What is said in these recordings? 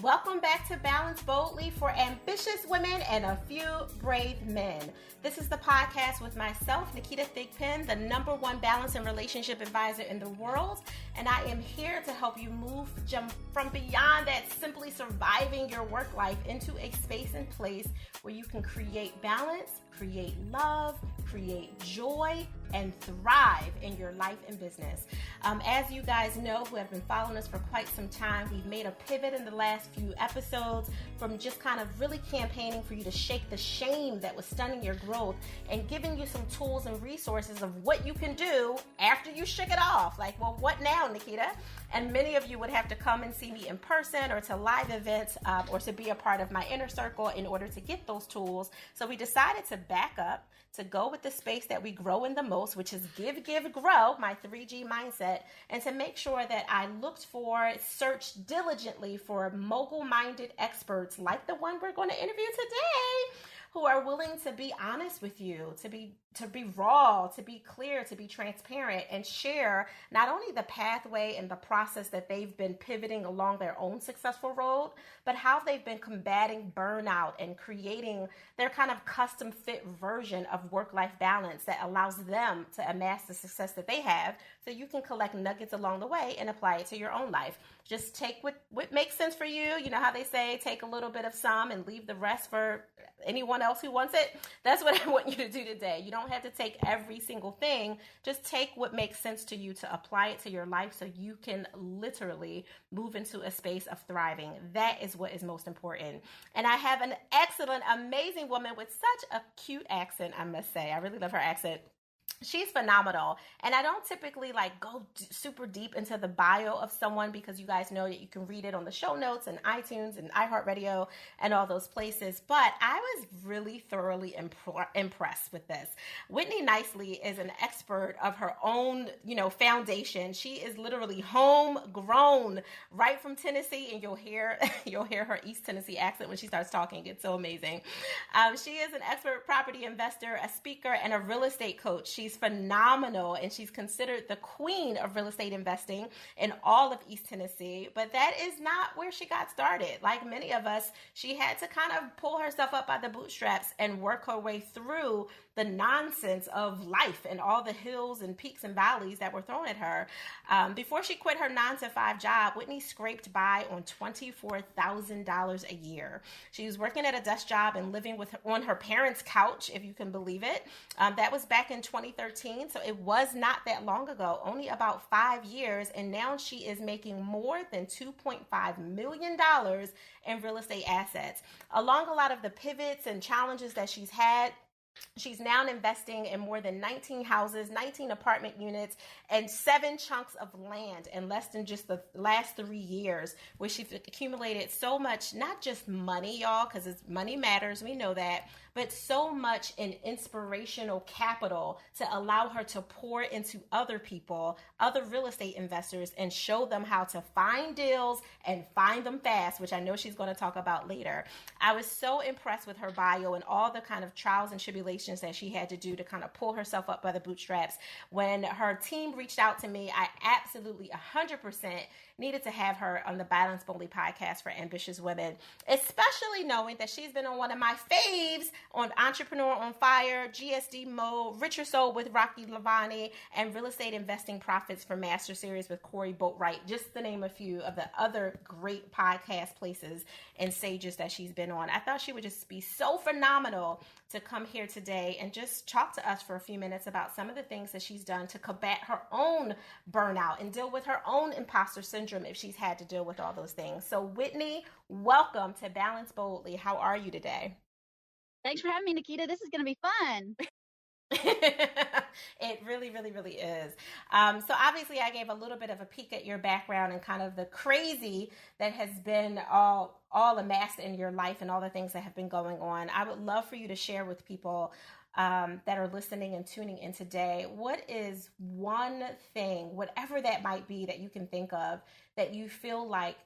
Welcome back to Balance Boldly for ambitious women and a few brave men. This is the podcast with myself, Naketa Thigpen, the #1 balance and relationship advisor in the world. And I am here to help you jump from beyond that simply surviving your work life into a space and place where you can create balance, create love, create joy, and thrive in your life and business. As you guys know, who have been following us for quite some time, we've made a pivot in the last few episodes from just kind of really campaigning for you to shake the shame that was stunning your growth and giving you some tools and resources of what you can do after you shake it off. Like, well, what now, Naketa? And many of you would have to come and see me in person or to live events or to be a part of my inner circle in order to get those tools. So we decided to back up, to go with the space that we grow in the most, which is give, grow, my 3G mindset, and to make sure that I searched diligently for mogul-minded experts like the one we're going to interview today, who are willing to be honest with you, to be raw, to be clear, to be transparent, and share not only the pathway and the process that they've been pivoting along their own successful road, but how they've been combating burnout and creating their kind of custom fit version of work-life balance that allows them to amass the success that they have, so you can collect nuggets along the way and apply it to your own life. Just take what makes sense for you. You know how they say, take a little bit of some and leave the rest for anyone else who wants it? That's what I want you to do today. You don't have to take every single thing. Just take what makes sense to you to apply it to your life so you can literally move into a space of thriving. That is what is most important. And I have an excellent, amazing woman with such a cute accent, I must say. I really love her accent. She's phenomenal. And I don't typically go super deep into the bio of someone because you guys know that you can read it on the show notes and iTunes and iHeartRadio and all those places. But I was really thoroughly impressed with this. Whitney Nicely is an expert of her own, foundation. She is literally homegrown right from Tennessee, and you'll hear her East Tennessee accent when she starts talking. It's so amazing. She is an expert property investor, a speaker, and a real estate coach. She's phenomenal, and she's considered the queen of real estate investing in all of East Tennessee. But that is not where she got started. Like many of us, she had to kind of pull herself up by the bootstraps and work her way through the nonsense of life and all the hills and peaks and valleys that were thrown at her. Before she quit her 9-to-5 job, Whitney scraped by on $24,000 a year. She was working at a desk job and living on her parents' couch, if you can believe it. That was back in 2013, so it was not that long ago, only about 5 years, and now she is making more than $2.5 million in real estate assets. Along a lot of the pivots and challenges that she's had, she's now investing in more than 19 houses, 19 apartment units, and 7 chunks of land in less than just the last 3 years, where she's accumulated so much, not just money, y'all, because money matters, we know that, but so much in inspirational capital to allow her to pour into other people, other real estate investors, and show them how to find deals and find them fast, which I know she's going to talk about later. I was so impressed with her bio and all the kind of trials and tribulations that she had to do to kind of pull herself up by the bootstraps. When her team reached out to me, I absolutely 100% needed to have her on the Balance Boldly podcast for ambitious women, especially knowing that she's been on one of my faves on Entrepreneur on Fire, GSD Mode, Richer Soul with Rocky Lavani, and Real Estate Investing Profits for Master Series with Corey Boatwright, just to name a few of the other great podcast places and stages that she's been on. I thought she would just be so phenomenal to come here today and just talk to us for a few minutes about some of the things that she's done to combat her own burnout and deal with her own imposter syndrome if she's had to deal with all those things. So Whitney, welcome to Balance Boldly. How are you today? Thanks for having me, Naketa. This is going to be fun. It really, really, really is. So obviously I gave a little bit of a peek at your background and kind of the crazy that has been all amassed in your life and all the things that have been going on. I would love for you to share with people that are listening and tuning in today, what is one thing, whatever that might be, that you can think of that you feel like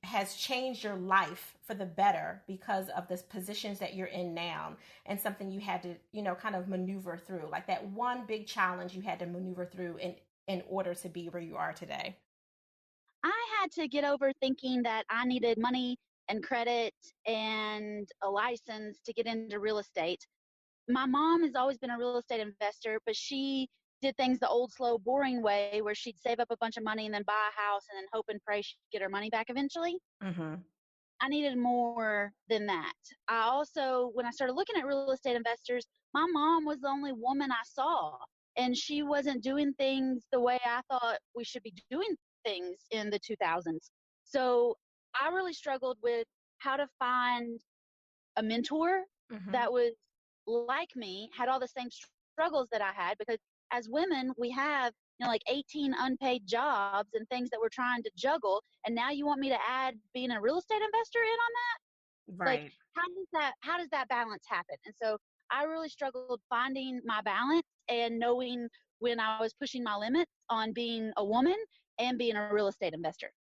has changed your life for the better because of the positions that you're in now, and something you had to, kind of maneuver through, like that one big challenge you had to maneuver through in order to be where you are today? I had to get over thinking that I needed money and credit and a license to get into real estate. My mom has always been a real estate investor, but she did things the old, slow, boring way where she'd save up a bunch of money and then buy a house and then hope and pray she'd get her money back eventually. Mm-hmm. I needed more than that. I also, when I started looking at real estate investors, my mom was the only woman I saw, and she wasn't doing things the way I thought we should be doing things in the 2000s. So I really struggled with how to find a mentor Mm-hmm. that was like me, had all the same struggles that I had, because as women, we have, like 18 unpaid jobs and things that we're trying to juggle. And now you want me to add being a real estate investor in on that? Like, Right. how does that balance happen? And so I really struggled finding my balance and knowing when I was pushing my limits on being a woman and being a real estate investor.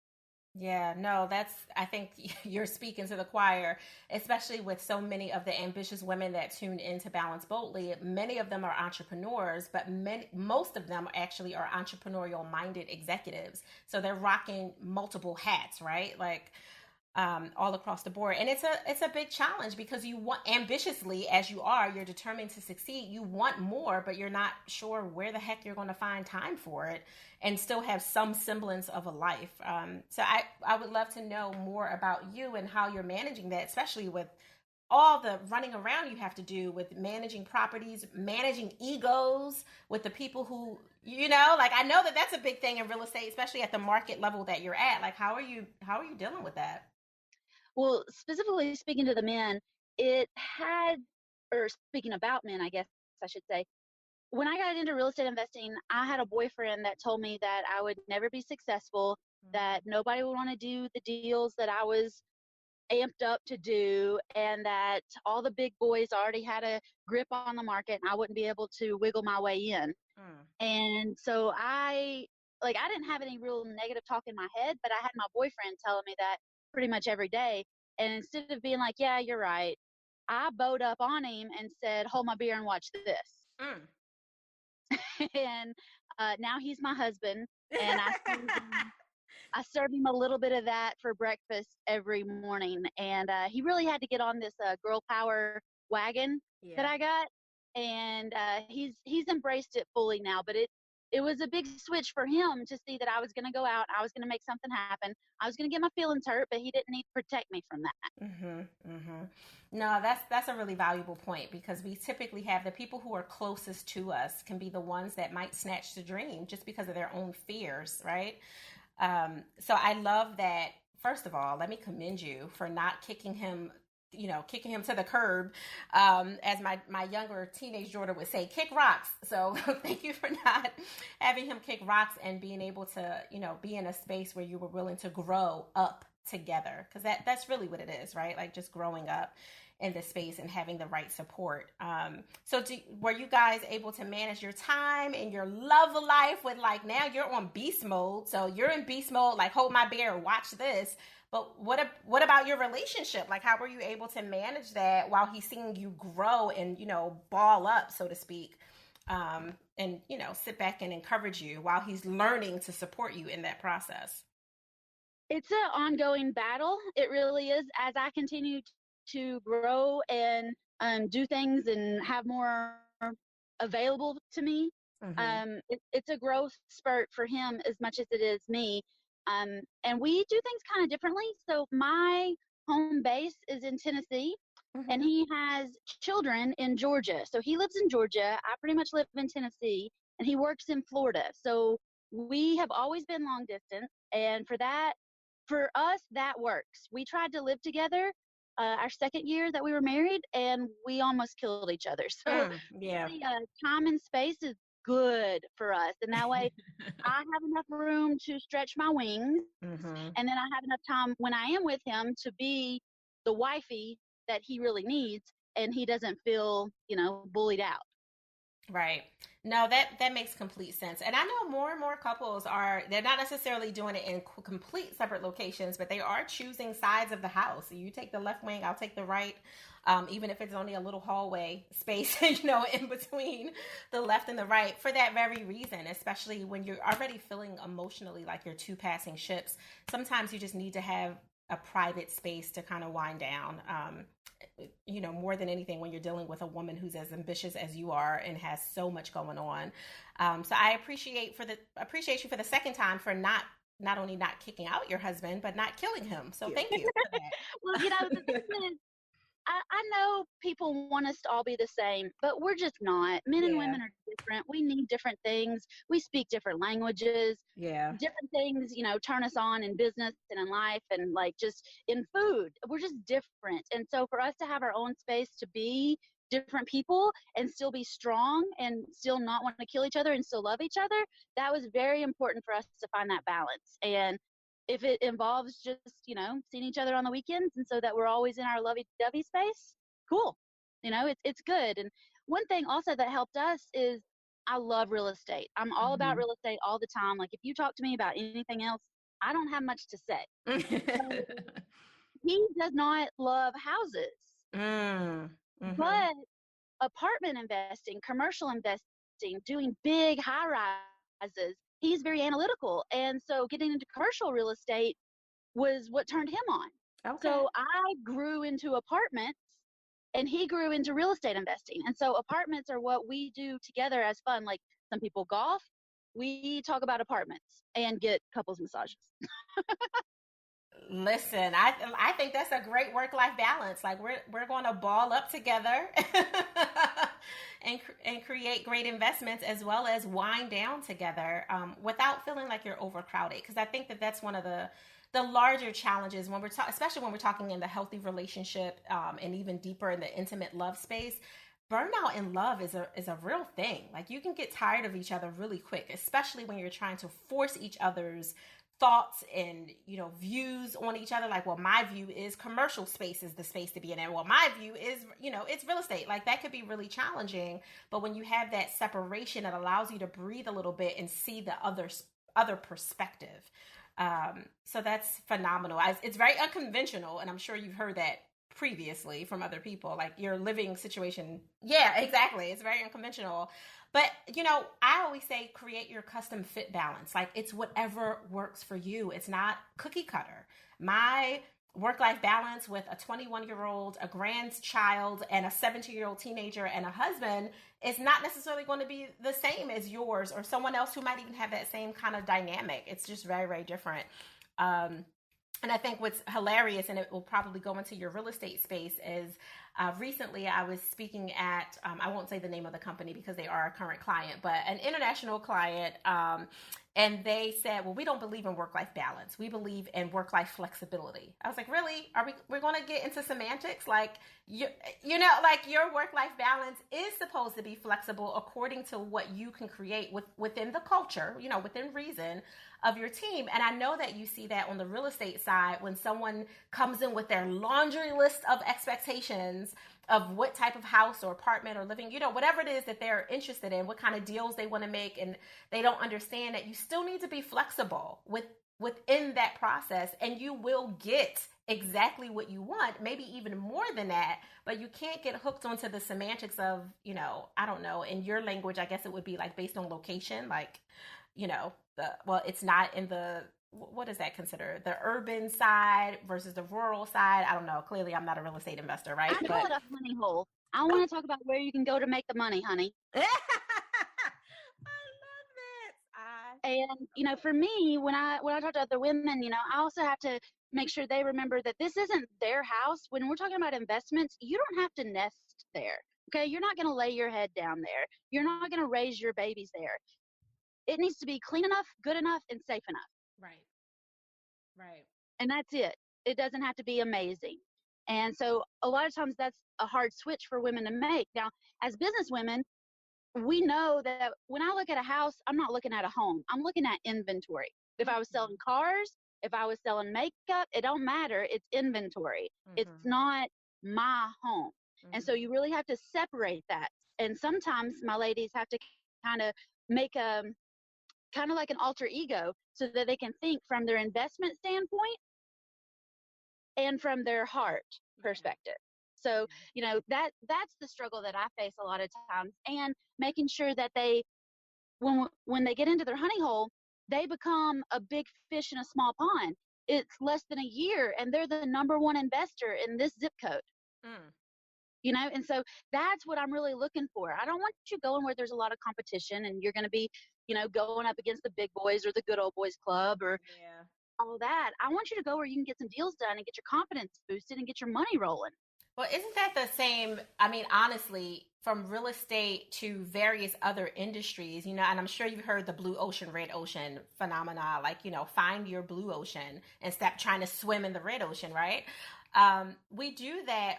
Yeah, no, I think you're speaking to the choir, especially with so many of the ambitious women that tune into Balance Boldly. Many of them are entrepreneurs, but most of them actually are entrepreneurial minded executives. So they're rocking multiple hats, right? Like, all across the board. And it's a big challenge because you want, ambitiously as you are, you're determined to succeed. You want more, but you're not sure where the heck you're going to find time for it and still have some semblance of a life. So I would love to know more about you and how you're managing that, especially with all the running around you have to do with managing properties, managing egos with the people who, like, I know that that's a big thing in real estate, especially at the market level that you're at. Like, how are you dealing with that? Well, specifically speaking to the men, it had, or speaking about men, I guess I should say, when I got into real estate investing, I had a boyfriend that told me that I would never be successful, that nobody would want to do the deals that I was amped up to do, and that all the big boys already had a grip on the market and I wouldn't be able to wiggle my way in. Mm. And so I didn't have any real negative talk in my head, but I had my boyfriend telling me that pretty much every day. And instead of being like, yeah, you're right, I bowed up on him and said, hold my beer and watch this. Mm. And now he's my husband, and I serve him a little bit of that for breakfast every morning. And he really had to get on this girl power wagon that Yeah. I got, and he's embraced it fully now. But it was a big switch for him to see that I was going to go out, I was going to make something happen, I was going to get my feelings hurt, but he didn't need to protect me from that. Mm-hmm. Mm-hmm. No, that's a really valuable point because we typically have the people who are closest to us can be the ones that might snatch the dream just because of their own fears, right? So I love that. First of all, let me commend you for not kicking him to the curb, as my younger teenage daughter would say, kick rocks. So thank you for not having him kick rocks and being able to, be in a space where you were willing to grow up together. Because that's really what it is, right? Like just growing up in the space and having the right support. So were you guys able to manage your time and your love life with, like, now you're on beast mode. So you're in beast mode, like hold my beer, watch this. But what about your relationship? Like, how were you able to manage that while he's seeing you grow and, ball up, so to speak, and, sit back and encourage you while he's learning to support you in that process? It's an ongoing battle. It really is. As I continue to grow and do things and have more available to me, Mm-hmm. it's a growth spurt for him as much as it is me. And we do things kind of differently. So my home base is in Tennessee, and Mm-hmm. he has children in Georgia. So he lives in Georgia. I pretty much live in Tennessee, and he works in Florida. So we have always been long distance. And for us, that works. We tried to live together our second year that we were married, and we almost killed each other. So Yeah. really, time and space is good for us. And that way, I have enough room to stretch my wings, Mm-hmm. and then I have enough time when I am with him to be the wifey that he really needs, and he doesn't feel, bullied out. Right. No, that makes complete sense. And I know more and more couples they're not necessarily doing it in complete separate locations, but they are choosing sides of the house. So you take the left wing, I'll take the right. Even if it's only a little hallway space, in between the left and the right for that very reason, especially when you're already feeling emotionally like you're two passing ships. Sometimes you just need to have a private space to kind of wind down. More than anything, when you're dealing with a woman who's as ambitious as you are and has so much going on. So I appreciate you for the second time for not only not kicking out your husband, but not killing him. So thank you for Well, the thing that. is, I know people want us to all be the same, but we're just not. Men and Yeah. women are different. We need different things. We speak different languages. Yeah. Different things, turn us on in business and in life and like just in food. We're just different. And so for us to have our own space to be different people and still be strong and still not want to kill each other and still love each other, that was very important for us to find that balance. And if it involves just, seeing each other on the weekends and so that we're always in our lovey-dovey space, cool. It's good. And one thing also that helped us is I love real estate. I'm all about real estate all the time. Like if you talk to me about anything else, I don't have much to say. So he does not love houses, Mm-hmm. but apartment investing, commercial investing, doing big high rises, he's very analytical. And so getting into commercial real estate was what turned him on. Okay. So I grew into apartments and he grew into real estate investing. And so apartments are what we do together as fun. Like some people golf, we talk about apartments and get couples massages. Listen, I think that's a great work life balance. Like we're going to ball up together and create great investments as well as wind down together without feeling like you're overcrowded. Because I think that that's one of the larger challenges when especially when we're talking in the healthy relationship and even deeper in the intimate love space. Burnout in love is a real thing. Like you can get tired of each other really quick, especially when you're trying to force each other's thoughts and views on each other. Like, well, my view is commercial space is the space to be in, and well, my view is it's real estate. Like that could be really challenging, but when you have that separation, it allows you to breathe a little bit and see the other perspective. So that's phenomenal. It's very unconventional, and I'm sure you've heard that previously from other people. Like your living situation, yeah, exactly, it's very unconventional. But I always say create your custom fit balance. Like it's whatever works for you. It's not cookie cutter. My work life balance with a 21-year-old, a grandchild, and a 17-year-old teenager and a husband is not necessarily going to be the same as yours or someone else who might even have that same kind of dynamic. It's just very, very different. And I think what's hilarious, and it will probably go into your real estate space, is recently I was speaking at, I won't say the name of the company because they are a current client, but an international client. And they said, well, we don't believe in work-life balance. We believe in work-life flexibility. I was like, really? We're going to get into semantics? Like, like your work-life balance is supposed to be flexible according to what you can create within the culture, within reason of your team. And I know that you see that on the real estate side when someone comes in with their laundry list of expectations of what type of house or apartment or living, whatever it is that they're interested in, what kind of deals they want to make, and they don't understand that you still need to be flexible within that process, and you will get exactly what you want, maybe even more than that, but you can't get hooked onto the semantics of, I don't know, in your language, I guess it would be like based on location, like, it's not in the, what is that considered? The urban side versus the rural side. I don't know. Clearly, I'm not a real estate investor, right? I call it a honey hole. I want to talk about where you can go to make the money, honey. I love that. And for me, when I talk to other women, I also have to make sure they remember that this isn't their house. When we're talking about investments, you don't have to nest there. Okay, you're not going to lay your head down there. You're not going to raise your babies there. It needs to be clean enough, good enough, and safe enough. Right. Right. And that's it. It doesn't have to be amazing. And so a lot of times that's a hard switch for women to make. Now, as business women, we know that when I look at a house, I'm not looking at a home. I'm looking at inventory. If I was selling cars, if I was selling makeup, it don't matter. It's inventory. It's not my home. And so you really have to separate that. And sometimes my ladies have to kind of make a kind of like an alter ego so that they can think from their investment standpoint and from their heart perspective. So, that's the struggle that I face a lot of times, and making sure that they, when they get into their honey hole, they become a big fish in a small pond. it's less than a year and they're the number one investor in this zip code. Mm. And so that's what I'm really looking for. I don't want you going where there's a lot of competition and you're going to be, going up against the big boys or the good old boys club or Yeah. all that. I want you to go where you can get some deals done and get your confidence boosted and get your money rolling. Well, isn't that the same? I mean, honestly, from real estate to various other industries, and I'm sure you've heard the blue ocean, red ocean phenomena, like, find your blue ocean and stop trying to swim in the red ocean, right? We do that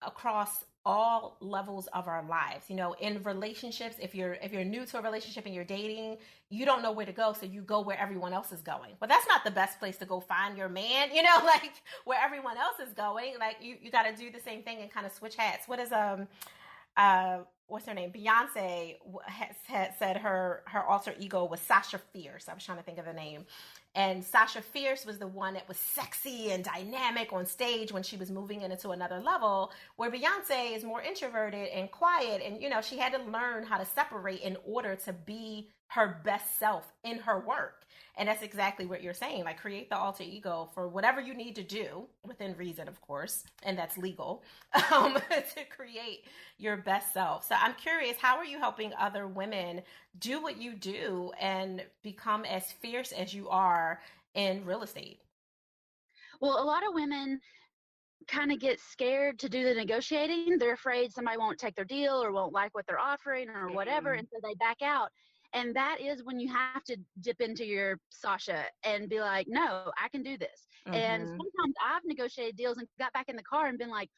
across all levels of our lives. In relationships, if you're new to a relationship and you're dating, you don't know where to go, so you go where everyone else is going. But that's not the best place to go find your man, like where everyone else is going. Like you got to do the same thing and kind of switch hats. What is what's her name? Beyonce had said her alter ego was Sasha Fierce. I was trying to think of the name. And Sasha Fierce was the one that was sexy and dynamic on stage when she was moving into another level, where Beyonce is more introverted and quiet. And, she had to learn how to separate in order to be her best self in her work. And that's exactly what you're saying. Like, create the alter ego for whatever you need to do, within reason, of course, and that's legal, to create your best self. So I'm curious, how are you helping other women do what you do and become as fierce as you are in real estate? Well, a lot of women kind of get scared to do the negotiating. They're afraid somebody won't take their deal or won't like what they're offering or whatever, and so they back out. And that is when you have to dip into your Sasha and be like, no, I can do this. And Mm-hmm. sometimes I've negotiated deals and got back in the car and been like,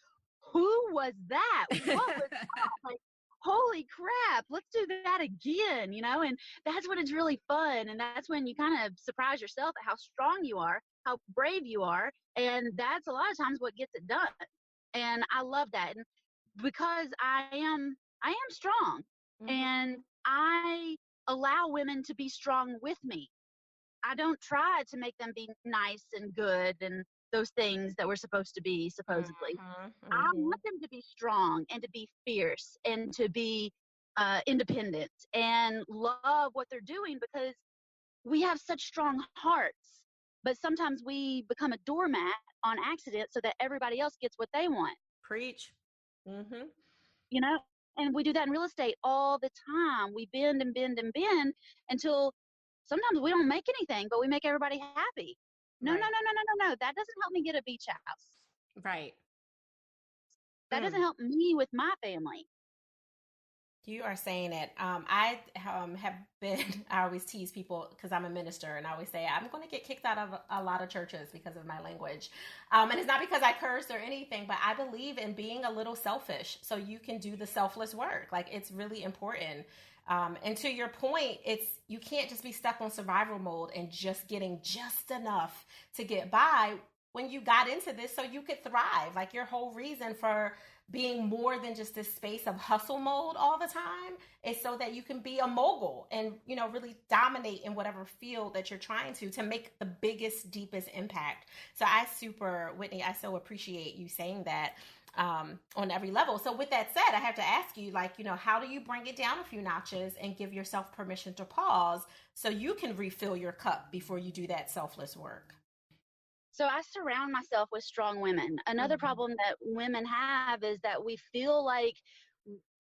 who was that? What was that? Like, holy crap, let's do that again, And that's when it's really fun. And that's when you kind of surprise yourself at how strong you are, how brave you are. And that's a lot of times what gets it done. And I love that. And because I am strong, and I allow women to be strong with me. I don't try to make them be nice and good and those things that we're supposed to be, supposedly. Mm-hmm. I Mm-hmm. want them to be strong and to be fierce and to be independent and love what they're doing, because we have such strong hearts. But sometimes we become a doormat on accident so that everybody else gets what they want. Preach. Mm-hmm. you know and we do that in real estate all the time. We bend and bend and bend until sometimes we don't make anything, but we make everybody happy. No, no, Right. no, no, no, no, no, that doesn't help me get a beach house. Right. That doesn't help me with my family. You are saying it. I have been, I always tease people because I'm a minister, and I always say I'm going to get kicked out of a lot of churches because of my language. And it's not because I cursed or anything, but I believe in being a little selfish so you can do the selfless work. Like, it's really important. And to your point, you can't just be stuck on survival mode and just getting just enough to get by. When you got into this so you could thrive, like, your whole reason for being more than just this space of hustle mode all the time is so that you can be a mogul and, really dominate in whatever field that you're trying to make the biggest, deepest impact. So Whitney, I so appreciate you saying that on every level. So with that said, I have to ask you, like, how do you bring it down a few notches and give yourself permission to pause so you can refill your cup before you do that selfless work? So I surround myself with strong women. Another problem that women have is that we feel like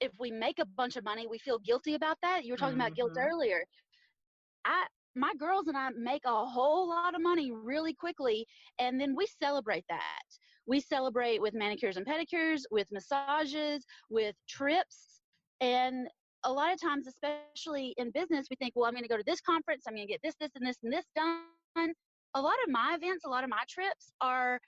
if we make a bunch of money, we feel guilty about that. You were talking about guilt earlier. My girls and I make a whole lot of money really quickly, and then we celebrate that. We celebrate with manicures and pedicures, with massages, with trips. And a lot of times, especially in business, we think, well, I'm going to go to this conference, I'm going to get this, this, and this, and this done. A lot of my events, a lot of my trips are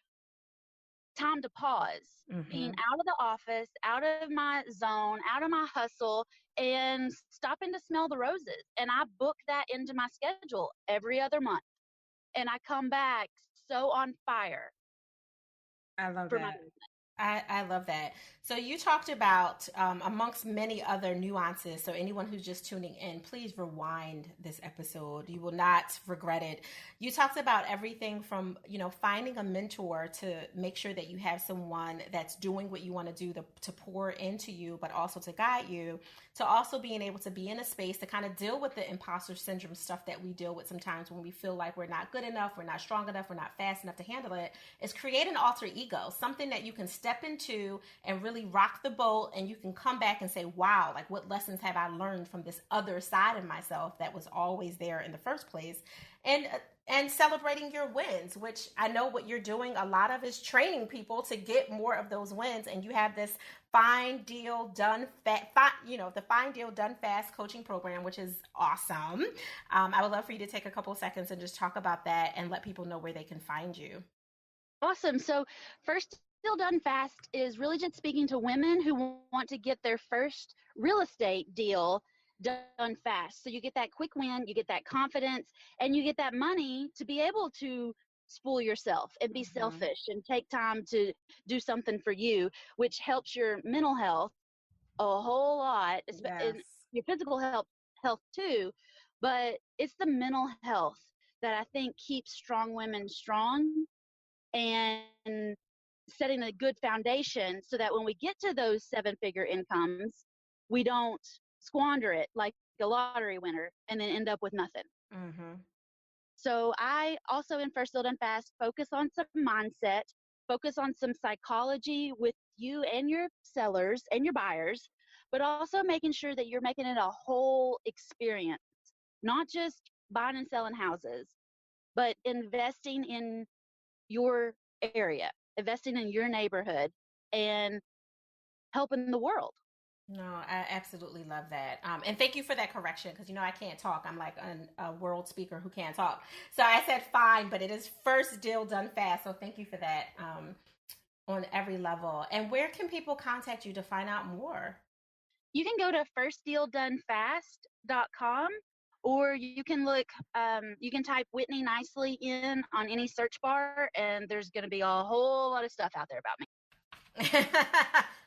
time to pause, being out of the office, out of my zone, out of my hustle, and stopping to smell the roses. And I book that into my schedule every other month. And I come back so on fire I love for my that. business. I love that. So you talked about, amongst many other nuances. So anyone who's just tuning in, please rewind this episode. You will not regret it. You talked about everything from, finding a mentor to make sure that you have someone that's doing what you want to do to pour into you, but also to guide you, to also being able to be in a space to kind of deal with the imposter syndrome stuff that we deal with sometimes when we feel like we're not good enough, we're not strong enough, we're not fast enough to handle it, is create an alter ego, something that you can step into and really rock the boat, and you can come back and say, wow, like what lessons have I learned from this other side of myself that was always there in the first place. And celebrating your wins, which I know what you're doing a lot of is training people to get more of those wins. And you have this fine deal done the fine deal done fast coaching program, which is awesome. I would love for you to take a couple seconds and just talk about that and let people know where they can find you. Awesome. So first deal done fast is really just speaking to women who want to get their first real estate deal done fast. So you get that quick win, you get that confidence, and you get that money to be able to spoil yourself and be selfish and take time to do something for you, which helps your mental health a whole lot, Yes. and your physical health too. But it's the mental health that I think keeps strong women strong, and setting a good foundation so that when we get to those 7-figure incomes, we don't squander it like a lottery winner and then end up with nothing. Mm-hmm. So I also, in First Deal Done Fast, focus on some mindset, focus on some psychology with you and your sellers and your buyers, but also making sure that you're making it a whole experience, not just buying and selling houses, but investing in your area, investing in your neighborhood, and helping the world. No, I absolutely love that. And thank you for that correction because I can't talk. I'm like a world speaker who can't talk. So I said fine, but it is first deal done fast. So thank you for that, on every level. And where can people contact you to find out more? You can go to firstdealdonefast.com, or you can look, you can type Whitney Nicely in on any search bar, and there's going to be a whole lot of stuff out there about me.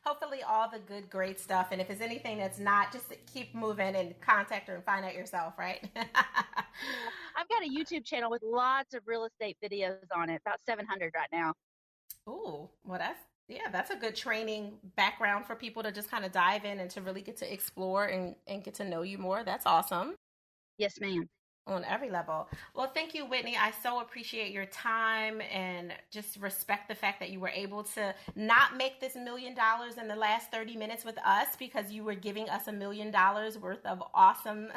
Hopefully all the good, great stuff. And if there's anything that's not, just keep moving and contact her and find out yourself, right? I've got a YouTube channel with lots of real estate videos on it, about 700 right now. Ooh, well, that's a good training background for people to just kind of dive in and to really get to explore and get to know you more. That's awesome. Yes, ma'am. On every level. Well, thank you, Whitney. I so appreciate your time and just respect the fact that you were able to not make this $1 million in the last 30 minutes with us because you were giving us $1 million worth of awesome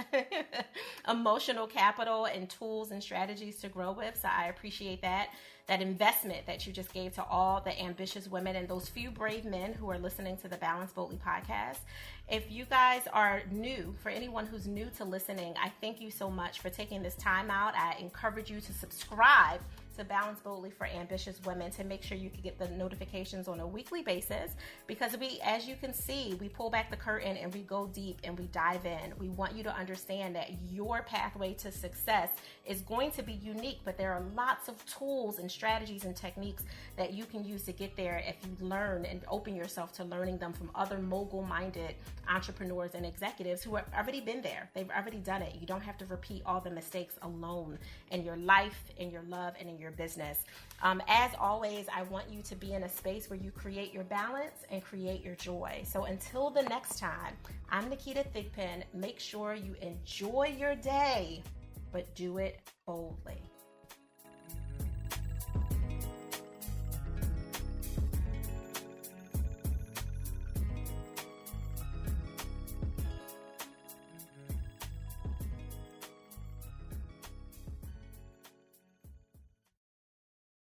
emotional capital and tools and strategies to grow with. So I appreciate that investment that you just gave to all the ambitious women and those few brave men who are listening to the Balance Boldly podcast. If you guys are new, for anyone who's new to listening, I thank you so much for taking this time out. I encourage you to subscribe to Balance Boldly for Ambitious Women to make sure you can get the notifications on a weekly basis, because we, as you can see, we pull back the curtain and we go deep and we dive in. We want you to understand that your pathway to success is going to be unique, but there are lots of tools and strategies and techniques that you can use to get there if you learn and open yourself to learning them from other mogul-minded entrepreneurs and executives who have already been there. They've already done it. You don't have to repeat all the mistakes alone in your life, in your love, and in your business. As always, I want you to be in a space where you create your balance and create your joy. So until the next time, I'm Naketa Thigpen. Make sure you enjoy your day, but do it boldly.